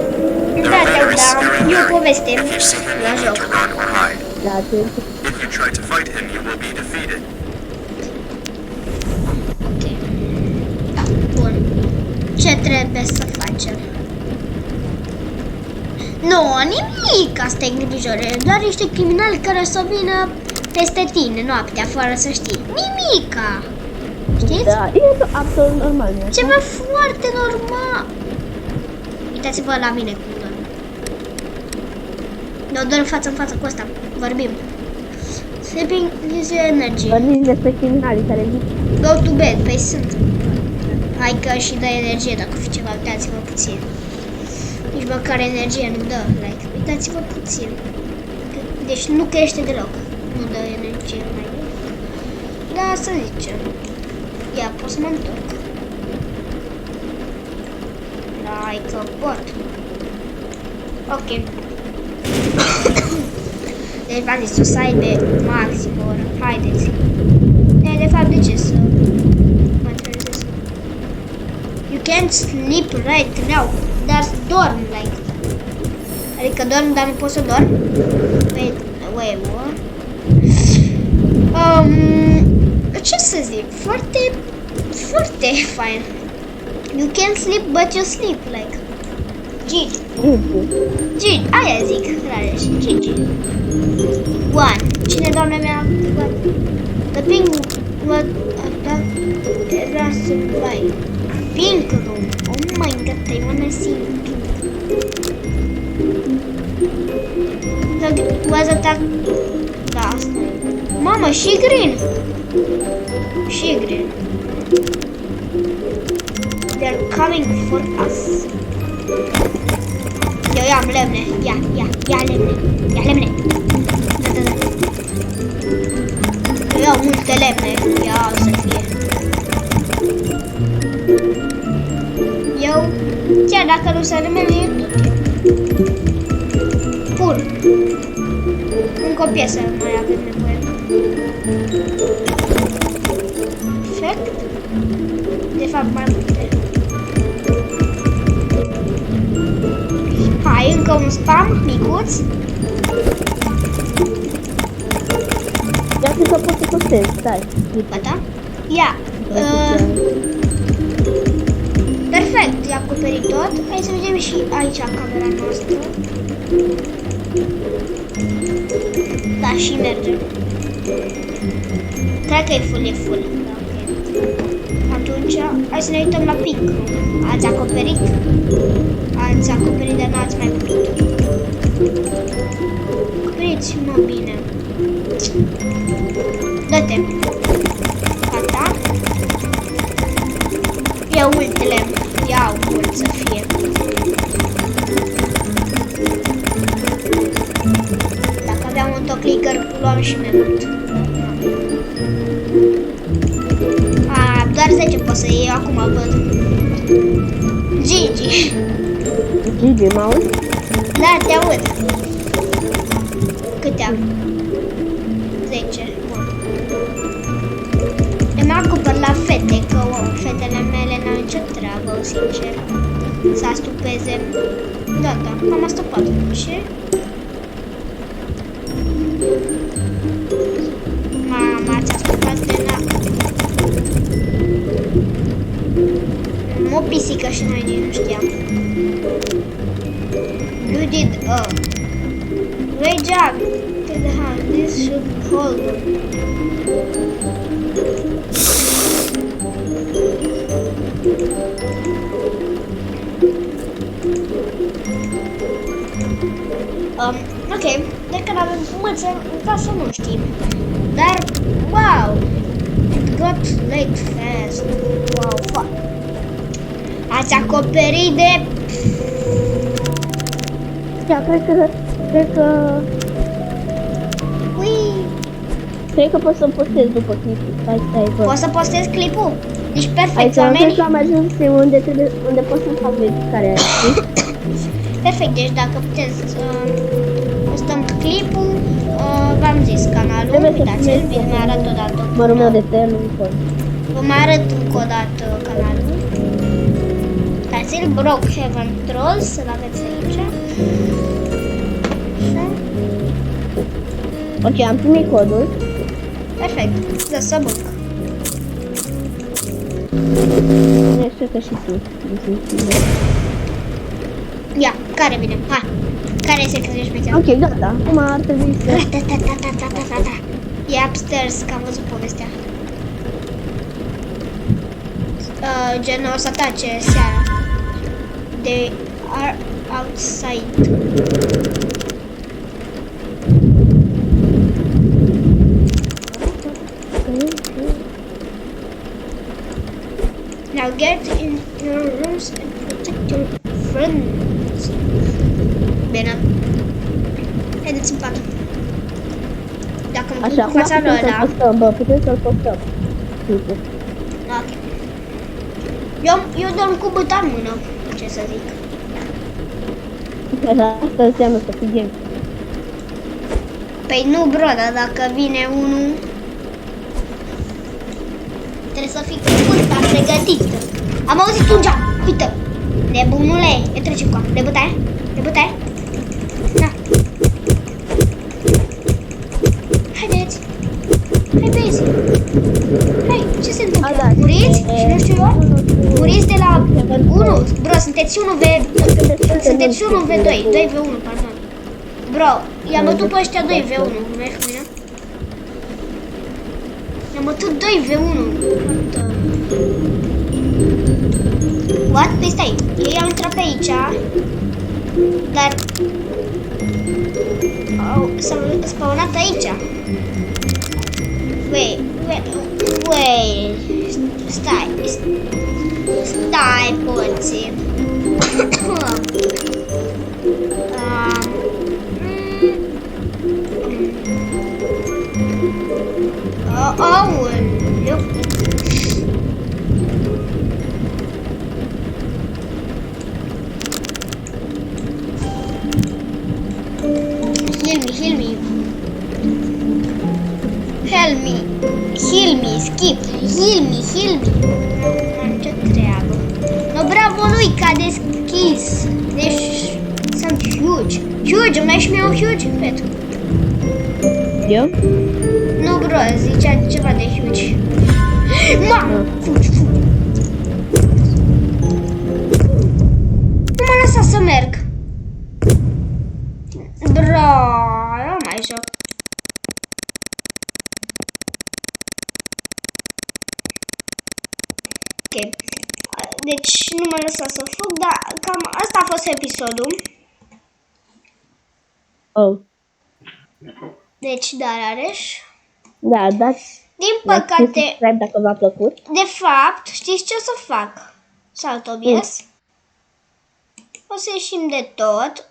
The Da, leader is da, scary e o Mary. poveste If you see him, la you need joc. to run or hide. Da, atenție. If you try to fight him, you will be defeated. Ok. Bun. Ce trebuie să facem? Nu, nimic, asta e îngrijorare. Doar niște criminali care să vină peste tine noaptea, fără să știi. Nimica! Știți? Da, e absolut normal. nu? Ceva foarte normal. Uitați-vă la mine cum dorm. Eu dorm față în față cu ăsta. Vorbim. Sleeping is your energy. Vorbim despre criminalii care zic Go to bed. Păi sunt. Hai că și dă energie dacă fi ceva. Uitați-vă puțin. Nici măcar energie nu dă. Like, uitați-vă puțin. Deci nu crește deloc. Nu dă energie mai mult. Da, să zicem. Ia, pot să mă întorc. Hai că pot. Ok. Deci v-am zis, o să aibă maxim o oră. Haideți. De fapt, de ce să mă trezesc? You can't sleep right now. Dar dorm, like. Adică dorm, dar nu pot să dorm? Wait, what? Ce să zic? Foarte fain. You can't sleep, but you sleep, like. Gigi. Gigi, aia zic, Rareș. Gigi. 1. Cine, doamne, mi-a activat? The pink was attacked era supply. Pink room. Oh my god, I wanna see pink. The was attacked. Da, asta e. Mamă, și green. Și green. They're coming for us. Eu am lemne. Ia lemne. Ia lemne. Da. Eu iau multe lemne. Ia să fie. Eu, chiar dacă nu se lemne, e tot eu. Pur. Încă o piesă mai avem nevoie. Perfect. De fapt, mai multe. Hai, încă un spam micuț. ia că pot să postez, stai. Gata? Ia. Perfect, i-a acoperit tot. Hai să vedem și aici camera noastră. Da, și merge. Cred că e full. Da, ok. Atunci, hai să ne uităm la pic. Ați acoperit? Ați acoperit, dar n-ați mai putut. Acoperiți-mă bine. Dă-te. Gata. E ultele iau mult să fie. Dacă aveam un toclicăr, luam și mai mult. Doar 10 pot să iei, acum văd. Gigi. Gigi, mă auzi? Da, te aud. Câte am? 10. Bun. Eu mă ocup la fete, că fetele mele n-au nicio treabă, sincer. Să astupeze. Da, am astupat. Și? Mama, ți-a astupat de la... O pisică și noi nici nu știam. You did a great job to the house. This should hold. Ok, de când avem măță în casă nu știm. Dar, wow! It got late fast. Wow, fuck. Ați acoperit de... Da, cred că... Ui! Cred că pot să postez după clipul. Stai, bă. Poți să postezi clipul? Deci perfect, Aici oamenii... am ajuns unde pot să fac verificarea, știi? Perfect, deci dacă puteți să postăm clipul, v-am zis canalul, Trebuie să uitați-l, filmez vi mai arăt odată. Numărul meu de tel, nu pot. Vă mai arăt încă o dată canalul. Uitați-l, Brookhaven Trolls, să-l aveți aici. Așa. Ok, am primit codul. Perfect, da, să buc. Cred că și tu. Ia, care vine? Hai! Care este că ești pe Ok, gata. Acum ar trebui să... E upstairs, că am văzut povestea. Gen o să atace seara. They are outside. Now get in your rooms and protect your friends. Bine. Haideți în pat. Dacă mă duc Așa, cu acum fața lui putem să-l ăla. postăm, bă, putem să-l postăm. Ok. Eu dorm cu băta în mână. Ce să zic. Asta înseamnă să fii game. Păi nu, bro, dar dacă vine unul... Trebuie să fii cu pânta pregătită. Am auzit un geam. Uite. Nebunule. E trece cu apă. De bătaie? De bătaie? Da. Haideți. Hai, băieți. Hai, ce se întâmplă? A, da. Muriți? Și nu știu eu? Muriți de la 1. Bro, sunteți 1v... 1v2. 2v1, pardon. Bro, i-am bătut pe ăștia 2v1. Mergi cu mine? I-am bătut 2v1. What? Păi stai, ei au intrat pe aici. Dar... s-au spawnat aici. Wait. Stai puțin. Aoleu. Heal me, skip. Heal me. Am ce treabă. No, bravo lui că a deschis. Deci sunt huge. Huge, îmi dai și mie un huge? Fet. Eu? Nu, bro, zicea ceva de huge. Mamă! Fugi. Nu m-a lăsat să merg. Bro, eu mai joc. Ok. Deci nu m-a lăsat să fug, dar cam asta a fost episodul. Oh. Deci, da, Rareș. Da, dați Din like și păcate, subscribe dacă v-a plăcut. de fapt, știți ce o să fac? Sau Tobias. O să ieșim de tot,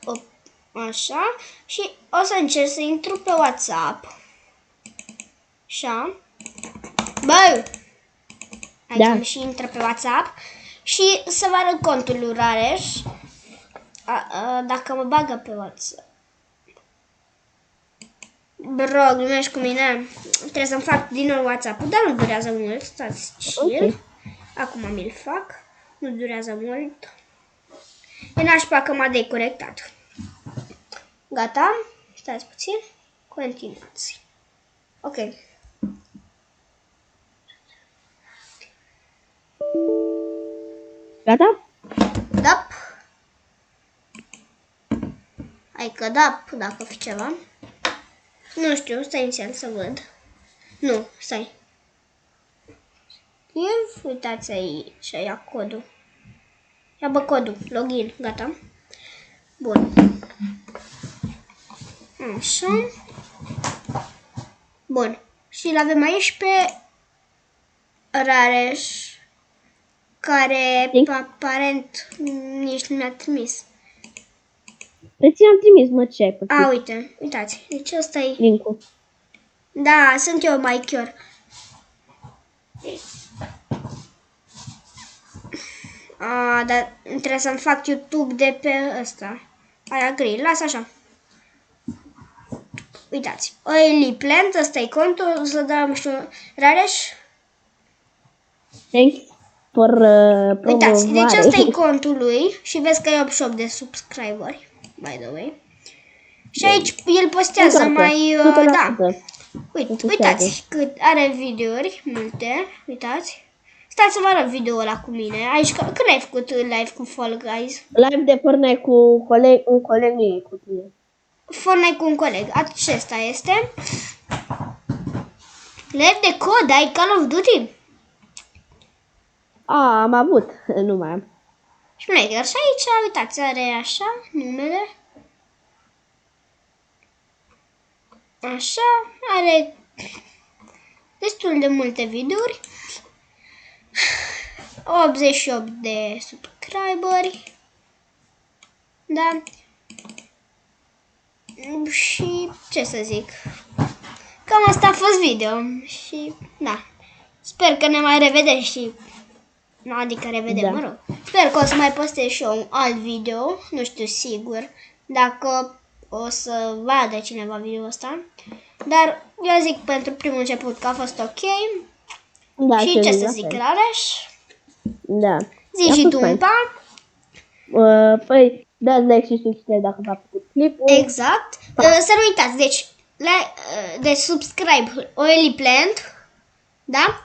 așa, și o să încerc să intru pe WhatsApp. Așa. Bă! Aici și intră pe WhatsApp și să vă arăt contul lui Rareș. Dacă mă bagă pe WhatsApp. Bro, glumești cu mine. Trebuie să-mi fac din nou WhatsApp-ul, dar nu durează mult. Stați chill. Acum mi-l fac. Nu durează mult. E nașpa că m-a deconectat. Gata? Stați puțin. Continuați. Ok. Gata? Da. Hai că da, dacă fi ceva. Nu știu, stai inițial să văd. Nu, stai. Uitați aici, ia codul. Ia bă codul, login, gata. Bun. Așa. Bun. Și l-avem aici pe Rareș, care aparent nici nu mi-a trimis. Pe ți am trimis, mă, ce ai pățit? A, uite, uitați. Deci ăsta e... Link-ul. Da, sunt eu mai chiar. Dar trebuie să-mi fac YouTube de pe ăsta. Aia gri, lasă așa. Uitați. Oily Plant, ăsta e contul, să dăm, știu, Rareș. Thanks for promovare. Uitați, deci ăsta e contul lui și vezi că e 88 de subscriberi, by the way. Și aici el postează mai, da. Uitați cât are videouri multe, uitați. Stați să vă arăt video ăla cu mine. Aici, când ai făcut live cu Fall Guys? Live de Fortnite cu un coleg, nu e cu tine. Fortnite cu un coleg. Acesta este. Live de cod, ai Call of Duty? Am avut, nu mai am. Și Maker. Și aici, uitați, are așa, numele. Așa, are destul de multe videouri. 88 de subscriberi. Da. Și ce să zic. Cam asta a fost video. Și da. Sper că ne mai revedem și... Adică revedem, mă rog. Sper că o să mai postez și eu un alt video. Nu știu sigur dacă o să vadă cineva video ăsta. Dar eu zic pentru primul început că a fost ok. Da, și ce să zic, Rareș? Da. Zi și tu un pa. Păi, dați like și subscribe dacă v-a plăcut clipul. Exact. Să nu uitați, deci subscribe Oily Plant, da?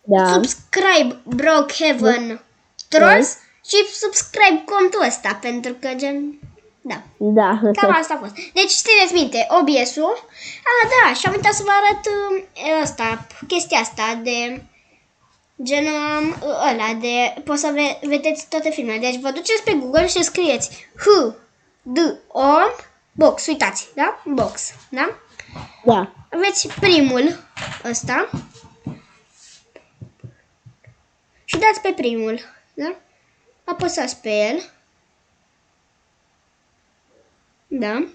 Da. Subscribe Brookhaven Trolls și subscribe contul ăsta, pentru că gen... Da. Da. Cam asta a fost. Deci țineți minte, OBS-ul. Da, și am uitat să vă arăt chestia asta de... Gen ăla de... Poți să vedeți toate filmele. Deci vă duceți pe Google și scrieți box, uitați, da? Box, da? Da. Aveți primul ăsta. Și dați pe primul, da? Apăsați pe el. Da.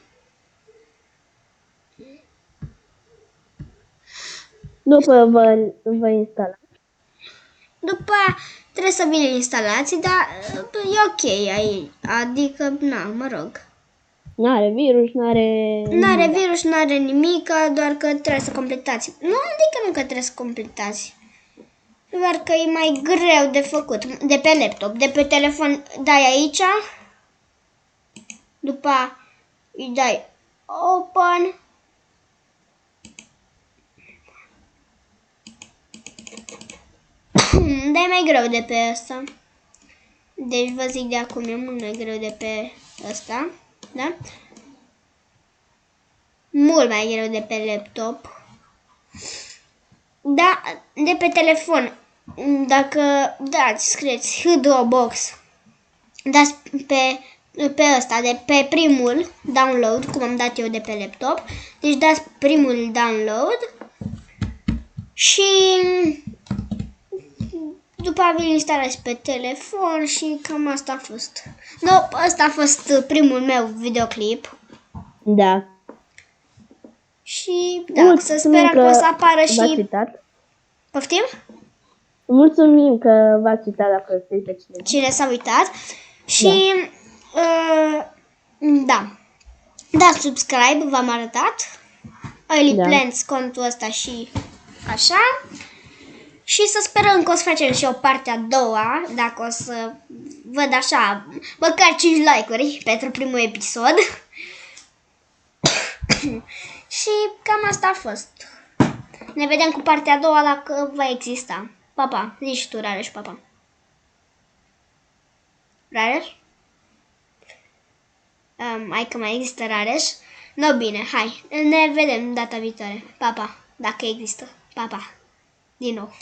După vă instalați. După aia trebuie să vină instalații, dar e ok aici. Adică, na, mă rog. N-are virus, N-are virus, n-are nimic, doar că trebuie să completați. Nu, adică nu că trebuie să completați. Doar că e mai greu de făcut. De pe laptop, de pe telefon dai aici. După aia îi dai open. Dar e mai greu de pe ăsta. Deci vă zic de acum, e mult mai greu de pe ăsta. Da? Mult mai greu de pe laptop. Da, de pe telefon. Dacă dați, scrieți Box, dați pe ăsta, de pe primul download, cum am dat eu de pe laptop. Deci dați primul download și după după vi-l instalez pe telefon și cam asta a fost. No, ăsta a fost primul meu videoclip. Da. Și da, să sperăm că o să apară v-ați și... uitat. Poftim? Mulțumim că v-ați uitat la prostii pe cineva. Cine s-a uitat. Și da. Dați subscribe, v-am arătat. Early Plants, contul ăsta și așa. Și să sperăm că o să facem și o parte a doua, dacă o să văd așa, măcar 5 like-uri pentru primul episod. Și cam asta a fost. Ne vedem cu partea a doua dacă va exista. Pa, pa. Zici tu, Rareș, pa, pa. Rareș? Hai că mai există Rareș. No, bine, hai. Ne vedem data viitoare. Pa, pa. Dacă există. Pa, pa. Din nou.